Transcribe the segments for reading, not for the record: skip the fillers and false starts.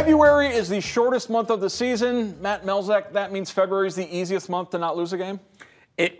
February is the shortest month of the season. Matt Melzak, that means February is the easiest month to not lose a game?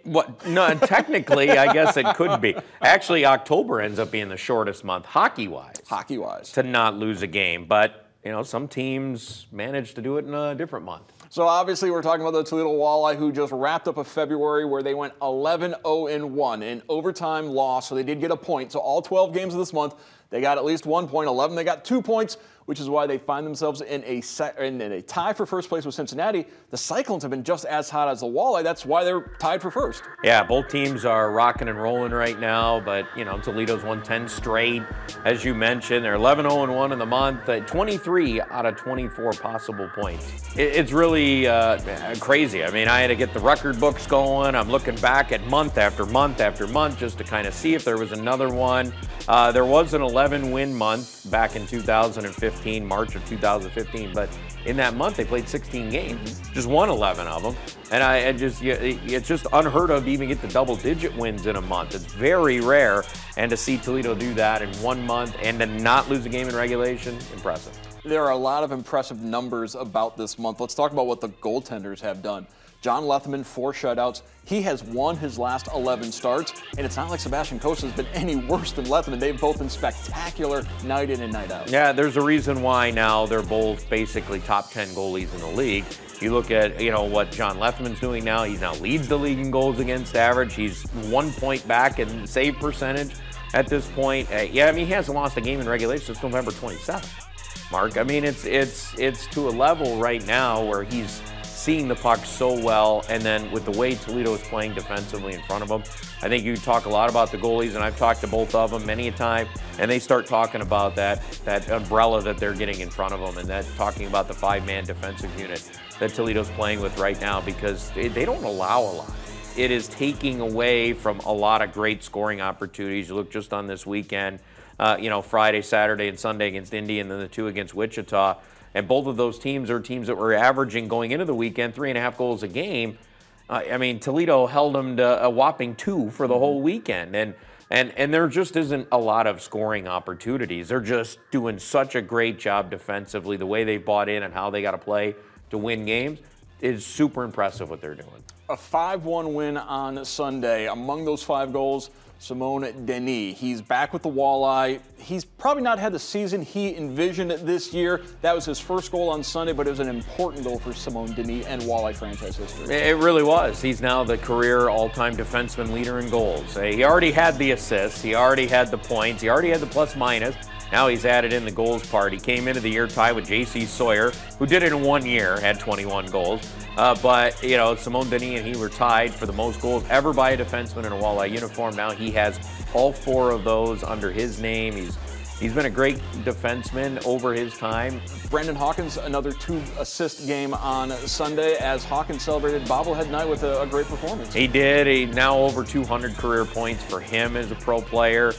No, technically, I guess it could be. Actually, October ends up being the shortest month, hockey-wise. Hockey-wise. To not lose a game. But, you know, some teams manage to do it in a different month. So obviously we're talking about the Toledo Walleye, who just wrapped up a February where they went 11-0-1 in overtime loss, so they did get a point. So all 12 games of this month, they got at least 1 point. 11, they got 2 points, which is why they find themselves in a tie for first place with Cincinnati. The Cyclones have been just as hot as the Walleye. That's why they're tied for first. Yeah, both teams are rocking and rolling right now, but, you know, Toledo's won 10 straight, as you mentioned. They're 11-0-1 in the month, 23 out of 24 possible points. It's really crazy. I mean, I had to get the record books going. I'm looking back at month after month after month just to kind of see if there was another one. There was an 11-win month back in 2015, March of 2015, but in that month they played 16 games, just won 11 of them, and it's just unheard of to even get the double-digit wins in a month. It's very rare, and to see Toledo do that in 1 month and to not lose a game in regulation, impressive. There are a lot of impressive numbers about this month. Let's talk about what the goaltenders have done. John Lethman, 4 shutouts. He has won his last 11 starts, and it's not like Sebastian Costa has been any worse than Lethman. They've both been spectacular night in and night out. Yeah, there's a reason why now they're both basically top 10 goalies in the league. You look at, you know, what John Lethman's doing now. He now leads the league in goals against average. He's 1 point back in save percentage at this point. Yeah, I mean, he hasn't lost a game in regulation since November 27th, Mark. I mean, it's to a level right now where he's seeing the puck so well, and then with the way Toledo is playing defensively in front of them, I think you talk a lot about the goalies, and I've talked to both of them many a time, and they start talking about that umbrella that they're getting in front of them, and that talking about the 5-man defensive unit that Toledo's playing with right now, because they don't allow a lot. It is taking away from a lot of great scoring opportunities. You look just on this weekend, you know, Friday, Saturday, and Sunday against Indy, and then the 2 against Wichita. And both of those teams are teams that were averaging going into the weekend 3.5 goals a game. I mean, Toledo held them to a whopping 2 for the whole weekend. And there just isn't a lot of scoring opportunities. They're just doing such a great job defensively. The way they bought in and how they got to play to win games is super impressive what they're doing. A 5-1 win on Sunday. Among those 5 goals, Simon Denis. He's back with the Walleye. He's probably not had the season he envisioned this year. That was his first goal on Sunday, but it was an important goal for Simon Denis and Walleye franchise history. It really was. He's now the career all-time defenseman leader in goals. He already had the assists. He already had the points. He already had the plus-minus. Now he's added in the goals part. He came into the year tied with J.C. Sawyer, who did it in 1 year, had 21 goals. But, you know, Simon Denis and he were tied for the most goals ever by a defenseman in a Walleye uniform. Now he has all 4 of those under his name. He's been a great defenseman over his time. Brendan Hawkins, another 2-assist game on Sunday as Hawkins celebrated bobblehead night with a great performance. He did. He now over 200 career points for him as a pro player,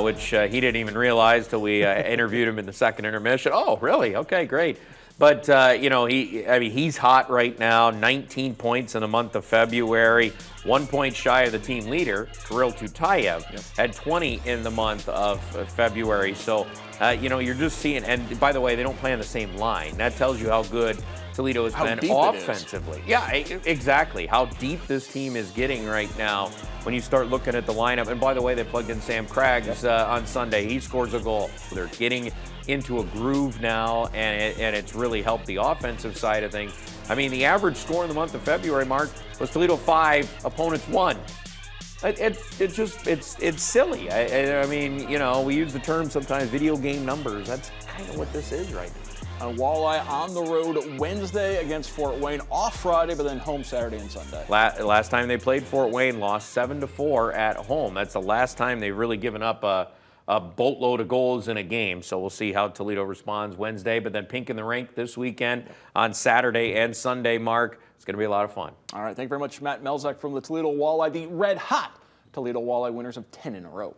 which he didn't even realize till we interviewed him in the second intermission. Oh, really? Okay, great. But, you know, he's hot right now, 19 points in the month of February, 1 point shy of the team leader, Kirill Tutayev, had 20 in the month of February. So, you know, you're just seeing, and by the way, they don't play on the same line. That tells you how good Toledo has been offensively. Yeah, exactly. How deep this team is getting right now when you start looking at the lineup. And by the way, they plugged in Sam Craggs on Sunday. He scores a goal. They're getting into a groove now, and it's really helped the offensive side of things. I mean, the average score in the month of February, Mark, was Toledo 5, opponents 1. It's silly. I mean, you know, we use the term sometimes video game numbers. That's kind of what this is right now. Walleye on the road Wednesday against Fort Wayne, off Friday, but then home Saturday and Sunday. Last time they played Fort Wayne, lost 7-4 at home. That's the last time they've really given up a boatload of goals in a game. So we'll see how Toledo responds Wednesday, but then pink in the rink this weekend on Saturday and Sunday, Mark. It's going to be a lot of fun. All right, thank you very much, Matt Melzak from the Toledo Walleye, the red-hot Toledo Walleye winners of 10 in a row.